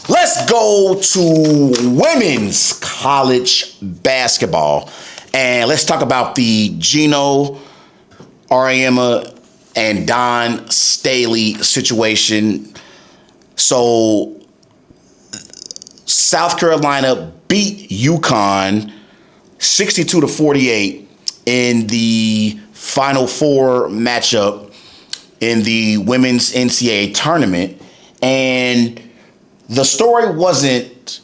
Let's go to women's college basketball. And let's talk about the Geno Auriemma and Dawn Staley situation. So South Carolina beat UConn 62-48 in the Final Four matchup in the women's NCAA tournament. And the story wasn't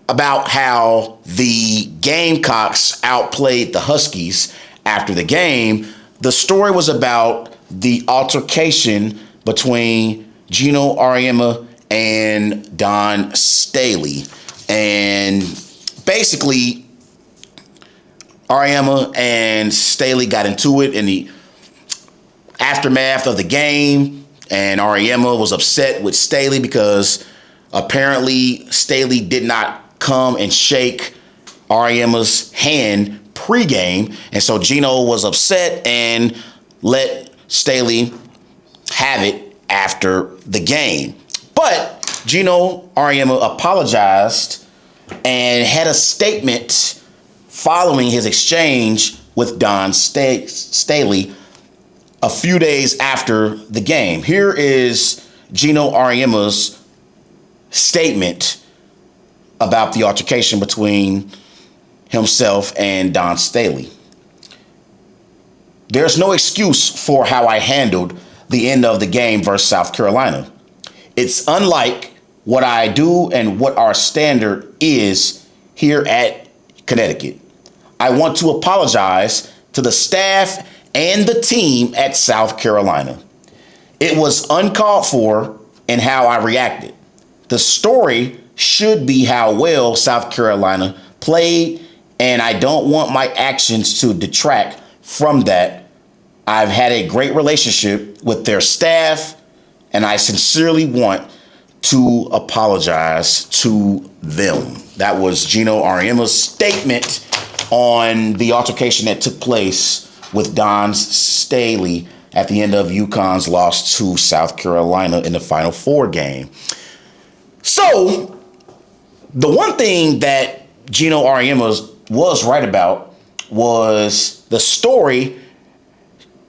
about how the Gamecocks outplayed the Huskies after the game. The story was about the altercation between Geno Auriemma and Dawn Staley. And basically, Auriemma and Staley got into it in the aftermath of the game, and Auriemma was upset with Staley because apparently Staley did not come and shake Auriemma's hand pregame, and so Geno was upset and let Staley have it after the game. But Geno Auriemma apologized and had a statement following his exchange with Dawn Staley a few days after the game. Here is Geno Auriemma's statement about the altercation between himself and Dawn Staley. There's no excuse for how I handled the end of the game versus South Carolina. It's unlike what I do and what our standard is here at Connecticut. I want to apologize to the staff and the team at South Carolina. It was uncalled for in how I reacted. The story should be how well South Carolina played, and I don't want my actions to detract from that. I've had a great relationship with their staff, and I sincerely want to apologize to them. That was Geno Auriemma's statement on the altercation that took place with Dawn Staley at the end of UConn's loss to South Carolina in the Final Four game. So, the one thing that Geno Auriemma was right about was the story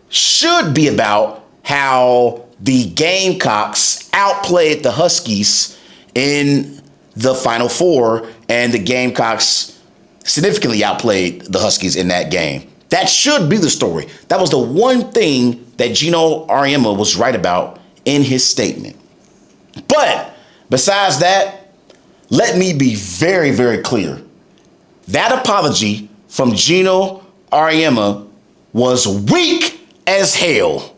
should be about how the Gamecocks outplayed the Huskies in the Final Four, and the Gamecocks significantly outplayed the Huskies in that game. That should be the story. That was the one thing that Geno Auriemma was right about in his statement. But besides that, let me be very, very clear. That apology from Geno Auriemma was weak as hell.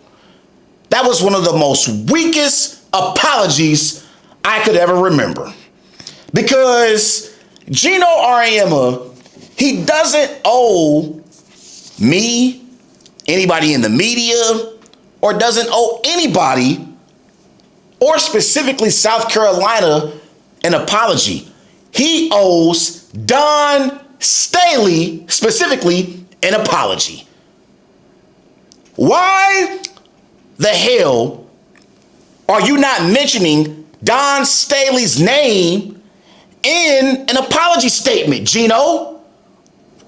That was one of the most weakest apologies I could ever remember. Because Geno Auriemma, he doesn't owe me, anybody in the media, or doesn't owe anybody, or specifically South Carolina, an apology. He owes Dawn Staley specifically an apology. Why the hell are you not mentioning Dawn Staley's name in an apology statement, Geno?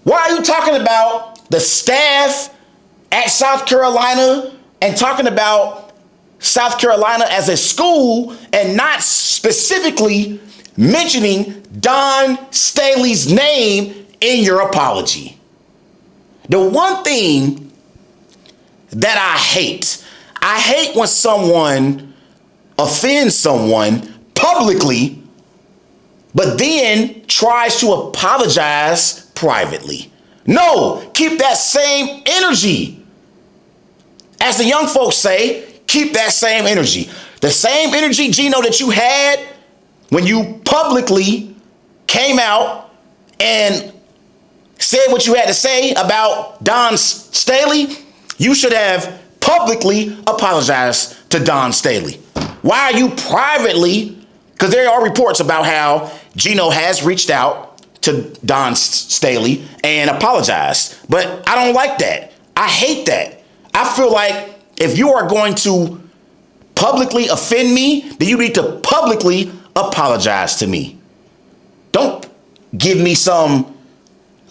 Why are you talking about the staff at South Carolina and talking about South Carolina as a school and not specifically mentioning Dawn Staley's name in your apology? The one thing that I hate when someone offends someone publicly, but then tries to apologize privately. No, keep that same energy. As the young folks say, keep that same energy. The same energy, Geno, that you had when you publicly came out and said what you had to say about Dawn Staley, you should have publicly apologized to Dawn Staley. Why are you privately, because there are reports about how Geno has reached out to Dawn Staley and apologized, but I don't like that. I hate that. I feel like if you are going to publicly offend me, then you need to publicly apologize to me. Don't give me some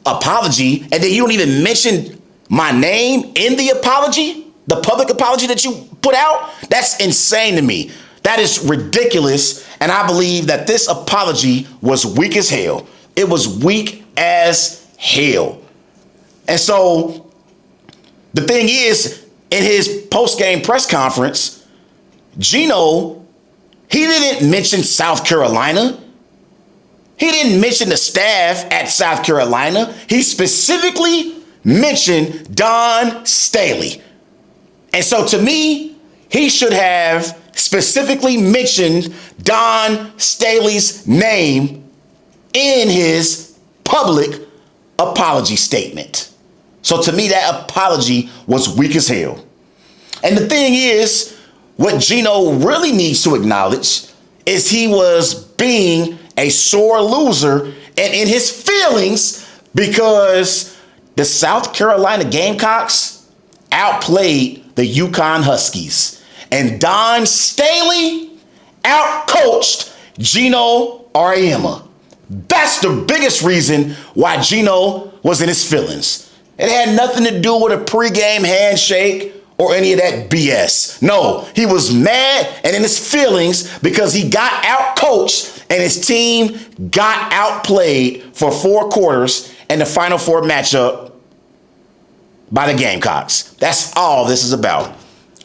apology and then you don't even mention my name in the apology, the public apology that you put out. That's insane to me. That is ridiculous. And I believe that this apology was weak as hell. It was weak as hell. And so the thing is, in his post-game press conference, Geno, he didn't mention South Carolina. He didn't mention the staff at South Carolina. He specifically mentioned Dawn Staley. And so to me, he should have specifically mentioned Dawn Staley's name in his public apology statement. So to me, that apology was weak as hell. And the thing is, what Geno really needs to acknowledge is he was being a sore loser and in his feelings because the South Carolina Gamecocks outplayed the UConn Huskies. And Dawn Staley outcoached Geno Auriemma. That's the biggest reason why Geno was in his feelings. It had nothing to do with a pregame handshake or any of that BS. No, he was mad and in his feelings because he got outcoached and his team got outplayed for 4 quarters in the Final Four matchup by the Gamecocks. That's all this is about.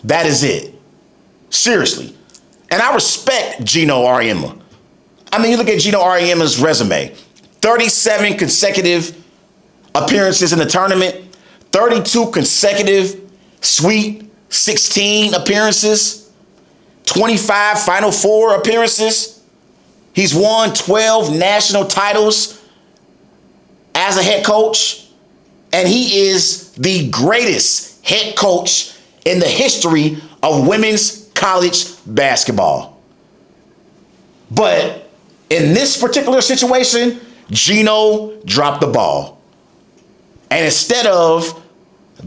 That is it. Seriously. And I respect Geno Auriemma. I mean, you look at Geno Auriemma's resume. 37 consecutive appearances in the tournament. 32 consecutive Sweet 16 appearances. 25 Final Four appearances. He's won 12 national titles as a head coach. And he is the greatest head coach in the history of women's college basketball. But in this particular situation, Geno dropped the ball. And instead of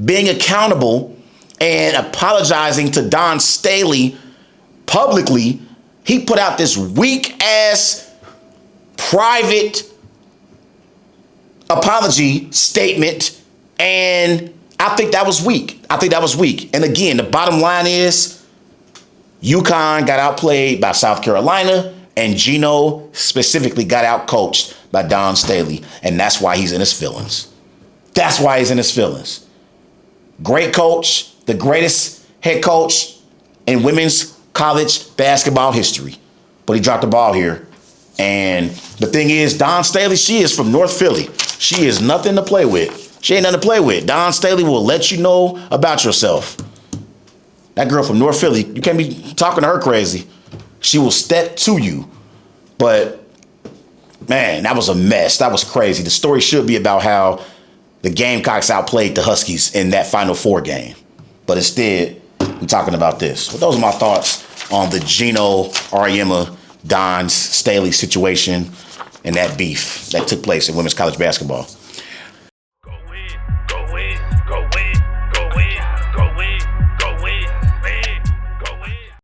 being accountable and apologizing to Dawn Staley publicly, he put out this weak-ass private apology statement, and I think that was weak. And again, the bottom line is UConn got outplayed by South Carolina, and Geno specifically got outcoached by Dawn Staley, and that's why he's in his feelings. That's why he's in his feelings. Great coach, the greatest head coach in women's college basketball history. But he dropped the ball here. And the thing is, Dawn Staley, she is from North Philly. She is nothing to play with. She ain't nothing to play with. Dawn Staley will let you know about yourself. That girl from North Philly, you can't be talking to her crazy. She will step to you. But, man, that was a mess. That was crazy. The story should be about how the Gamecocks outplayed the Huskies in that Final Four game. But instead, I'm talking about this. But those are my thoughts on the Geno Auriemma, Dawn Staley situation and that beef that took place in women's college basketball.